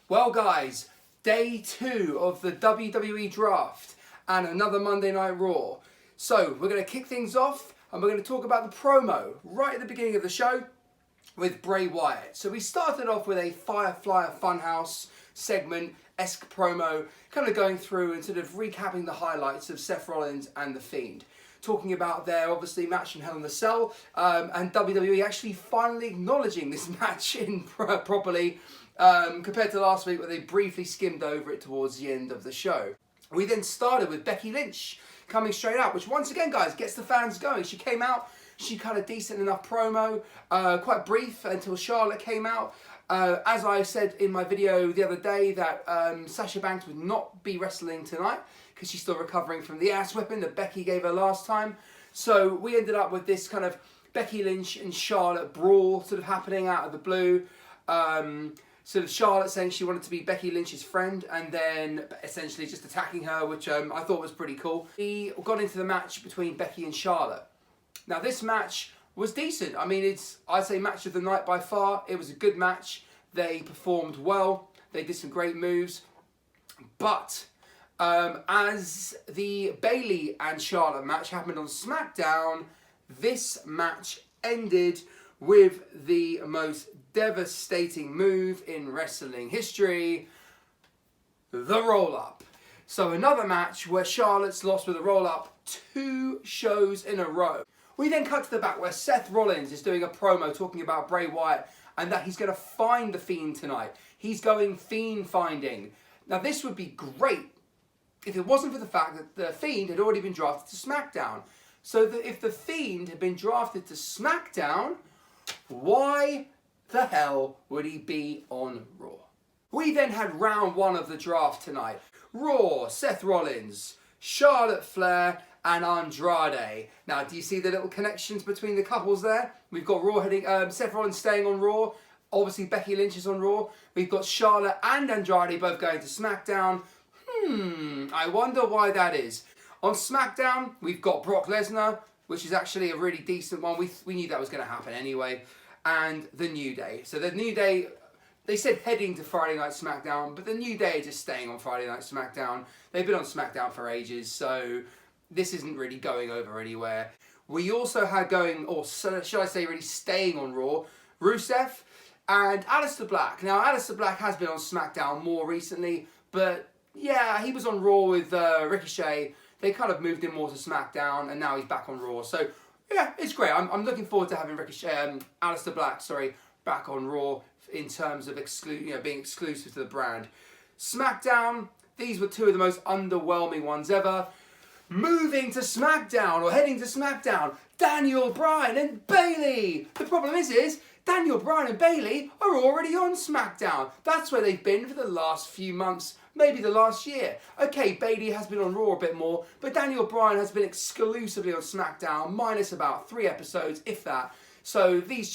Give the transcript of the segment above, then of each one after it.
Well guys, day 2 of the WWE draft and another Monday Night Raw. So we're going to kick things off and we're going to talk about the promo right at the beginning of the show with Bray Wyatt. So we started off with a Firefly Funhouse segment-esque promo, kind of going through and sort of recapping the highlights of Seth Rollins and The Fiend. Talking about their, obviously, match in Hell in a Cell, and WWE actually finally acknowledging this match properly, compared to last week where they briefly skimmed over it towards the end of the show. We then started with Becky Lynch coming straight out, which once again, guys, gets the fans going. She came out, she cut a decent enough promo, quite brief until Charlotte came out. As I said in my video the other day that Sasha Banks would not be wrestling tonight because she's still recovering from the ass whipping that Becky gave her last time. So we ended up with this kind of Becky Lynch and Charlotte brawl sort of happening out of the blue. Sort of Charlotte saying she wanted to be Becky Lynch's friend and then essentially just attacking her, which I thought was pretty cool. We got into the match between Becky and Charlotte. Now this match was decent. I mean, I'd say match of the night by far. It was a good match. They performed well. They did some great moves. But as the Bayley and Charlotte match happened on SmackDown, this match ended with the most devastating move in wrestling history, the roll-up. So another match where Charlotte's lost with a roll-up 2 shows in a row. We then cut to the back where Seth Rollins is doing a promo talking about Bray Wyatt and that he's going to find the Fiend tonight. He's going Fiend finding. Now this would be great if it wasn't for the fact that the Fiend had already been drafted to SmackDown. So that if the Fiend had been drafted to SmackDown, why the hell would he be on Raw? We then had round 1 of the draft tonight. Raw, Seth Rollins, Charlotte Flair, and Andrade. Now, do you see the little connections between the couples there? We've got Raw heading, Seth Rollins staying on Raw. Obviously, Becky Lynch is on Raw. We've got Charlotte and Andrade both going to SmackDown. I wonder why that is. On SmackDown, we've got Brock Lesnar, which is actually a really decent one. We knew that was going to happen anyway. And the New Day. So the New Day, they said heading to Friday Night SmackDown, but the New Day are just staying on Friday Night SmackDown. They've been on SmackDown for ages, so this isn't really going over anywhere. We also had going, or should I say really staying on Raw, Rusev and Aleister Black. Now, Aleister Black has been on SmackDown more recently, but yeah, he was on Raw with Ricochet. They kind of moved him more to SmackDown, and now he's back on Raw. So yeah, it's great. I'm looking forward to having Aleister Black, back on Raw in terms of being exclusive to the brand. SmackDown, these were 2 of the most underwhelming ones ever. Moving to SmackDown, or heading to SmackDown, Daniel Bryan and Bayley. The problem is Daniel Bryan and Bayley are already on SmackDown. That's where they've been for the last few months, maybe the last year. Okay, Bayley has been on Raw a bit more, but Daniel Bryan has been exclusively on SmackDown, minus about 3 episodes, if that. So these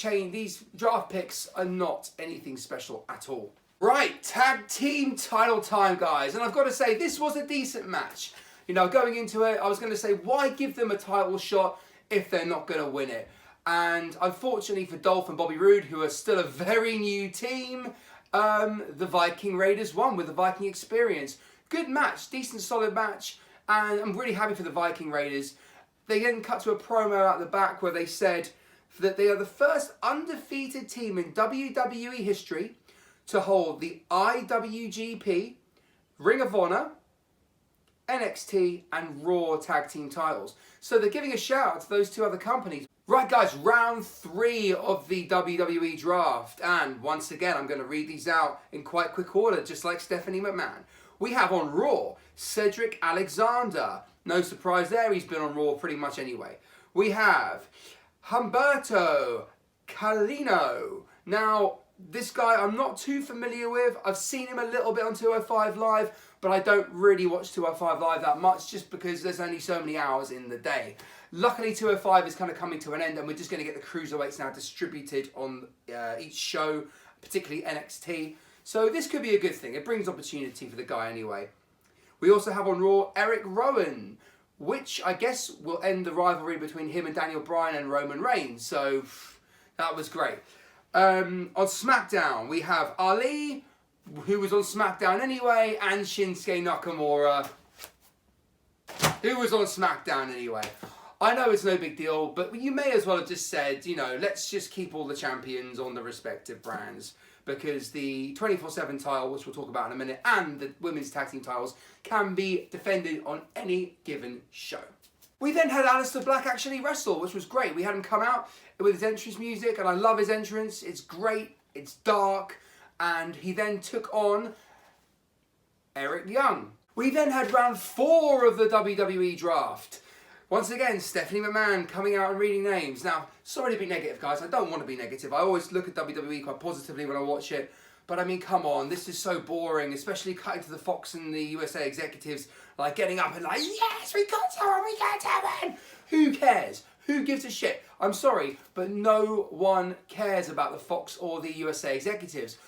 draft picks are not anything special at all. Right, tag team title time, guys. And I've got to say, this was a decent match. You know, going into it, I was going to say, why give them a title shot if they're not going to win it? And unfortunately for Dolph and Bobby Roode, who are still a very new team, the Viking Raiders won with the Viking experience. Good match, decent solid match, and I'm really happy for the Viking Raiders. They then cut to a promo out the back where they said that they are the first undefeated team in WWE history to hold the IWGP, Ring of Honor, NXT and Raw tag team titles. So they're giving a shout out to those 2 other companies. Right guys, round 3 of the WWE draft. And once again, I'm going to read these out in quite quick order, just like Stephanie McMahon. We have on Raw, Cedric Alexander. No surprise there, he's been on Raw pretty much anyway. We have Humberto Carlino. Now, this guy I'm not too familiar with. I've seen him a little bit on 205 Live, but I don't really watch 205 Live that much just because there's only so many hours in the day. Luckily, 205 is kind of coming to an end and we're just going to get the cruiserweights now distributed on each show, particularly NXT. So this could be a good thing. It brings opportunity for the guy anyway. We also have on Raw Eric Rowan, which I guess will end the rivalry between him and Daniel Bryan and Roman Reigns. So that was great. On SmackDown, we have Ali, who was on SmackDown anyway, and Shinsuke Nakamura, who was on SmackDown anyway. I know it's no big deal, but you may as well have just said, you know, let's just keep all the champions on the respective brands, because the 24/7 title, which we'll talk about in a minute, and the women's tag team titles can be defended on any given show. We then had Aleister Black actually wrestle, which was great. We had him come out with his entrance music, and I love his entrance. It's great, it's dark, and he then took on Eric Young. We then had round 4 of the WWE draft. Once again, Stephanie McMahon coming out and reading names. Now, sorry to be negative, guys. I don't want to be negative. I always look at WWE quite positively when I watch it. But I mean, come on, this is so boring, especially cutting to the Fox and the USA executives, like getting up and like, yes, we got someone, we got someone. Who cares? Who gives a shit? I'm sorry, but no one cares about the Fox or the USA executives.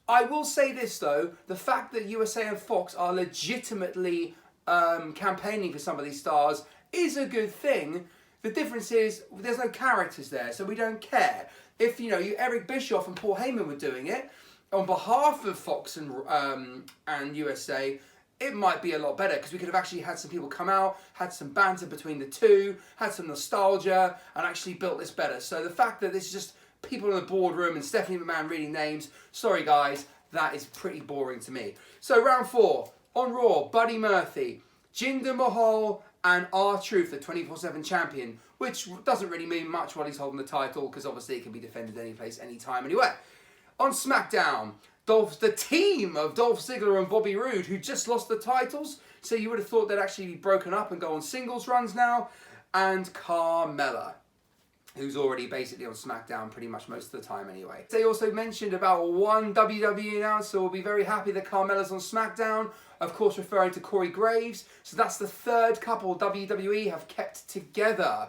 I will say this though, the fact that USA and Fox are legitimately campaigning for some of these stars is a good thing. The difference is there's no characters there, so we don't care. If you know, Eric Bischoff and Paul Heyman were doing it on behalf of Fox and USA, it might be a lot better, because we could have actually had some people come out, had some banter between the two, had some nostalgia, and actually built this better. So the fact that this is just people in the boardroom and Stephanie McMahon reading names, sorry guys, that is pretty boring to me. So round 4, on Raw, Buddy Murphy, Jinder Mahal, and R-Truth, the 24/7 champion, which doesn't really mean much while he's holding the title, because obviously it can be defended any place, anytime, anywhere. On SmackDown, the team of Dolph Ziggler and Bobby Roode, who just lost the titles, so you would have thought they'd actually be broken up and go on singles runs now, and Carmella, who's already basically on SmackDown pretty much most of the time anyway. They also mentioned about one WWE announcer will be very happy that Carmella's on SmackDown, of course referring to Corey Graves. So that's the 3rd couple WWE have kept together.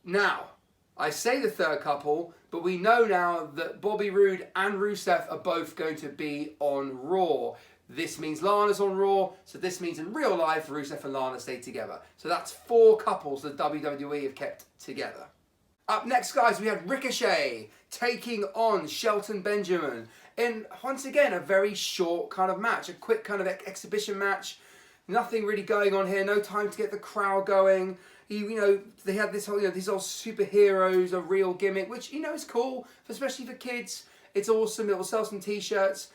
Now, I say the 3rd couple, but we know now that Bobby Roode and Rusev are both going to be on Raw. This means Lana's on Raw, so this means in real life Rusev and Lana stay together. So that's 4 couples that WWE have kept together. Up next, guys, we had Ricochet taking on Shelton Benjamin in, once again, a very short kind of match, a quick kind of exhibition match. Nothing really going on here, no time to get the crowd going. They had this whole, these old superheroes, a real gimmick, which, is cool, especially for kids. It's awesome, it will sell some t-shirts.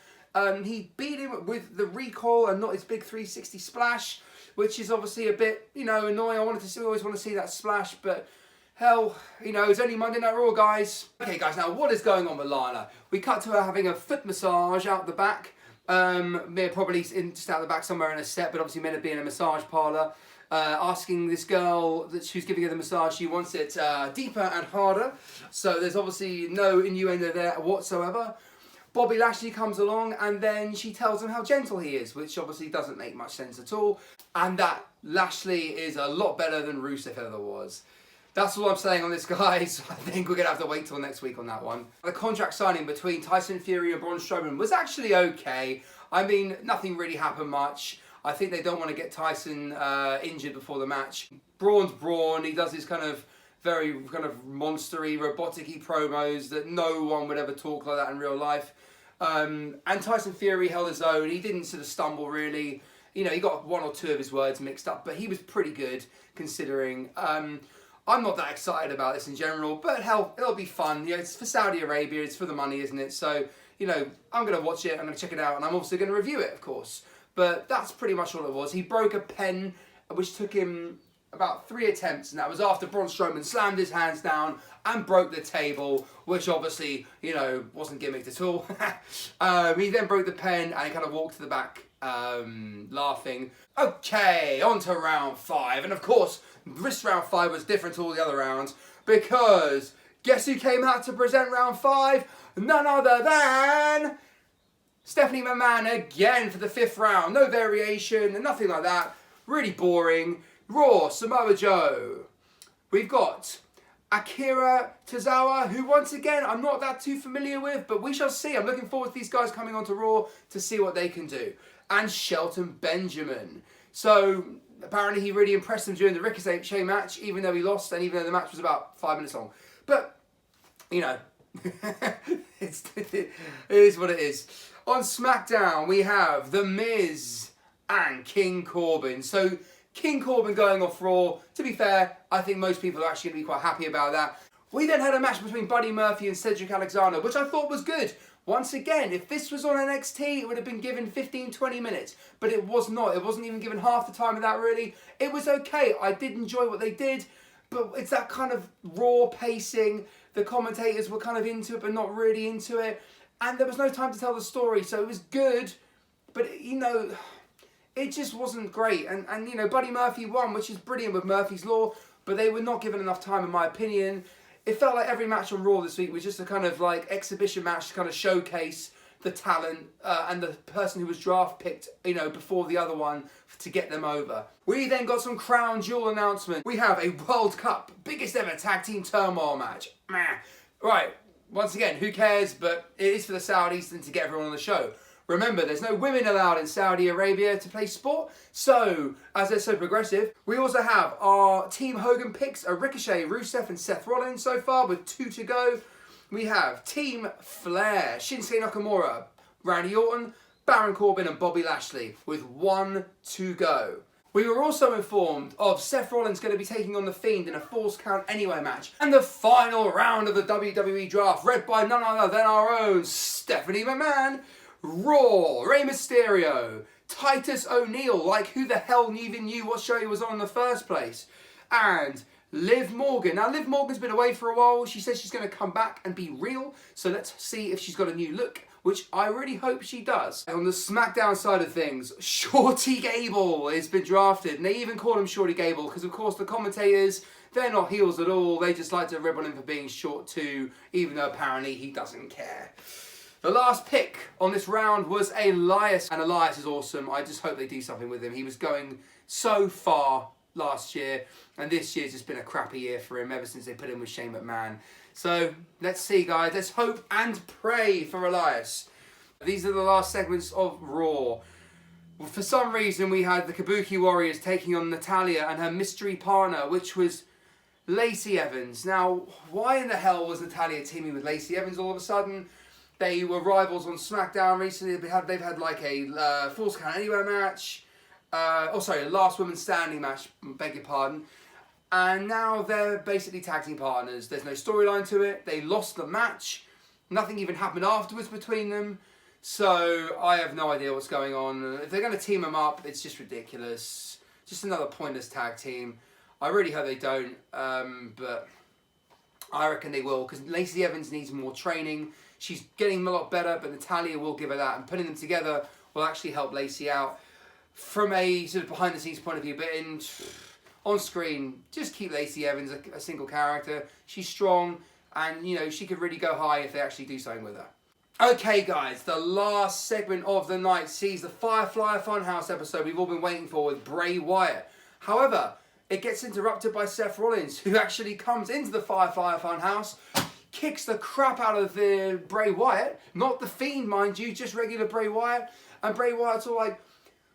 He beat him with the recoil and not his big 360 splash, which is obviously a bit, annoying. I always want to see that splash, but hell, it's only Monday Night Raw, guys. Okay, guys, now what is going on with Lana? We cut to her having a foot massage out the back. Probably just out the back somewhere in a set, but obviously meant to be in a massage parlour. Asking this girl that who's giving her the massage, she wants it deeper and harder. So there's obviously no innuendo there whatsoever. Bobby Lashley comes along and then she tells him how gentle he is, which obviously doesn't make much sense at all. And that Lashley is a lot better than Rusev ever was. That's all I'm saying on this, guys. I think we're going to have to wait till next week on that one. The contract signing between Tyson Fury and Braun Strowman was actually okay. I mean, nothing really happened much. I think they don't want to get Tyson injured before the match. Braun's Braun. He does his kind of very kind of monstery, robotic-y promos that no one would ever talk like that in real life. And Tyson Fury held his own. He didn't sort of stumble really. He got 1 or 2 of his words mixed up, but he was pretty good considering. I'm not that excited about this in general, but hell, it'll be fun. It's for Saudi Arabia. It's for the money, isn't it? So, I'm going to watch it. I'm going to check it out, and I'm also going to review it, of course. But that's pretty much all it was. He broke a pen, which took him about 3 attempts, and that was after Braun Strowman slammed his hands down and broke the table, which obviously, wasn't gimmicked at all. He then broke the pen and he kind of walked to the back, laughing. Okay, on to round 5. And of course, this round 5 was different to all the other rounds, because guess who came out to present round 5? None other than Stephanie McMahon again for the 5th round. No variation, nothing like that. Really boring. Raw, Samoa Joe. We've got Akira Tozawa, who once again I'm not that too familiar with, but we shall see. I'm looking forward to these guys coming onto Raw to see what they can do. And Shelton Benjamin. So apparently he really impressed them during the Ricochet match, even though he lost and even though the match was about 5 minutes long. But, It is what it is. On SmackDown, we have The Miz and King Corbin. So, King Corbin going off Raw. To be fair, I think most people are actually going to be quite happy about that. We then had a match between Buddy Murphy and Cedric Alexander, which I thought was good. Once again, if this was on NXT, it would have been given 15-20 minutes. But it was not. It wasn't even given half the time of that, really. It was okay. I did enjoy what they did. But it's that kind of raw pacing. The commentators were kind of into it, but not really into it. And there was no time to tell the story. So it was good. But, you know, it just wasn't great. And you know, Buddy Murphy won, which is brilliant with Murphy's Law. But they were not given enough time, in my opinion. It felt like every match on Raw this week was just a kind of like exhibition match to kind of showcase the talent and the person who was draft picked, you know, before the other one to get them over. We then got some crown jewel announcement. We have a World Cup biggest ever tag team turmoil match. Right, once again, who cares? But it is for the Saudis and to get everyone on the show. Remember, there's no women allowed in Saudi Arabia to play sport. So, as they're so progressive, we also have our Team Hogan picks, Ricochet, Rusev and Seth Rollins so far with 2 to go. We have Team Flair, Shinsuke Nakamura, Randy Orton, Baron Corbin and Bobby Lashley with 1 to go. We were also informed of Seth Rollins going to be taking on The Fiend in a Falls Count Anywhere match. And the final round of the WWE draft, read by none other than our own Stephanie McMahon, Raw, Rey Mysterio, Titus O'Neil, like who the hell even knew what show he was on in the first place, and Liv Morgan. Now, Liv Morgan's been away for a while. She says she's going to come back and be real, so let's see if she's got a new look, which I really hope she does. On the SmackDown side of things, Shorty Gable has been drafted, and they even call him Shorty Gable because, of course, the commentators, they're not heels at all. They just like to rib on him for being short too, even though apparently he doesn't care. The last pick on this round was Elias, and Elias is awesome. I just hope they do something with him. He was going so far last year, and this year's just been a crappy year for him ever since they put him with Shane McMahon. So, let's see, guys. Let's hope and pray for Elias. These are the last segments of Raw. For some reason, we had the Kabuki Warriors taking on Natalya and her mystery partner, which was Lacey Evans. Now, why in the hell was Natalya teaming with Lacey Evans all of a sudden? They were rivals on SmackDown recently. They've had like a Falls Count Anywhere match. Last Woman Standing match, beg your pardon. And now they're basically tag team partners. There's no storyline to it. They lost the match. Nothing even happened afterwards between them. So I have no idea what's going on. If they're going to team them up, it's just ridiculous. Just another pointless tag team. I really hope they don't. But I reckon they will, because Lacey Evans needs more training. She's getting a lot better, but Natalya will give her that. And putting them together will actually help Lacey out from a sort of behind-the-scenes point of view. But on screen, just keep Lacey Evans a single character. She's strong, and, you know, she could really go high if they actually do something with her. Okay, guys, the last segment of the night sees the Firefly Funhouse episode we've all been waiting for with Bray Wyatt. However, it gets interrupted by Seth Rollins, who actually comes into the Firefly Funhouse, kicks the crap out of the Bray Wyatt, not the Fiend, mind you, just regular Bray Wyatt. And Bray Wyatt's all like,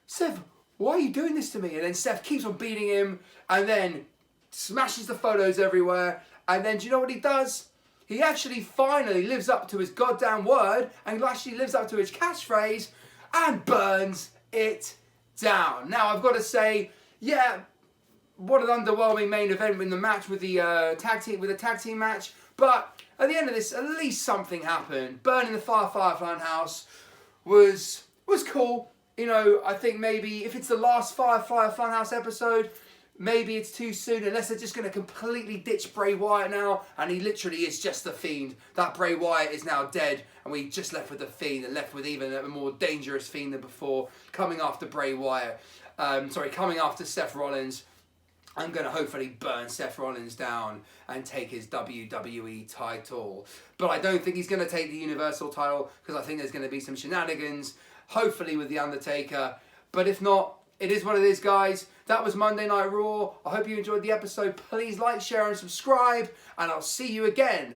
Seth, why are you doing this to me? And then Seth keeps on beating him and then smashes the photos everywhere. And then do you know what he does? He actually finally lives up to his goddamn word and actually lives up to his catchphrase and burns it down. Now, I've got to say, yeah, what an underwhelming main event in the match with the tag team match. But at the end of this, at least something happened. Burning the Firefly Funhouse was cool. You know, I think maybe if it's the last Firefly Funhouse episode, maybe it's too soon, unless they're just going to completely ditch Bray Wyatt now, and he literally is just the Fiend. That Bray Wyatt is now dead, and we just left with the Fiend, and left with even a more dangerous Fiend than before, coming after Bray Wyatt. Coming after Seth Rollins. I'm going to hopefully burn Seth Rollins down and take his WWE title. But I don't think he's going to take the Universal title, because I think there's going to be some shenanigans, hopefully with The Undertaker. But if not, it is what it is, guys. That was Monday Night Raw. I hope you enjoyed the episode. Please like, share and subscribe, and I'll see you again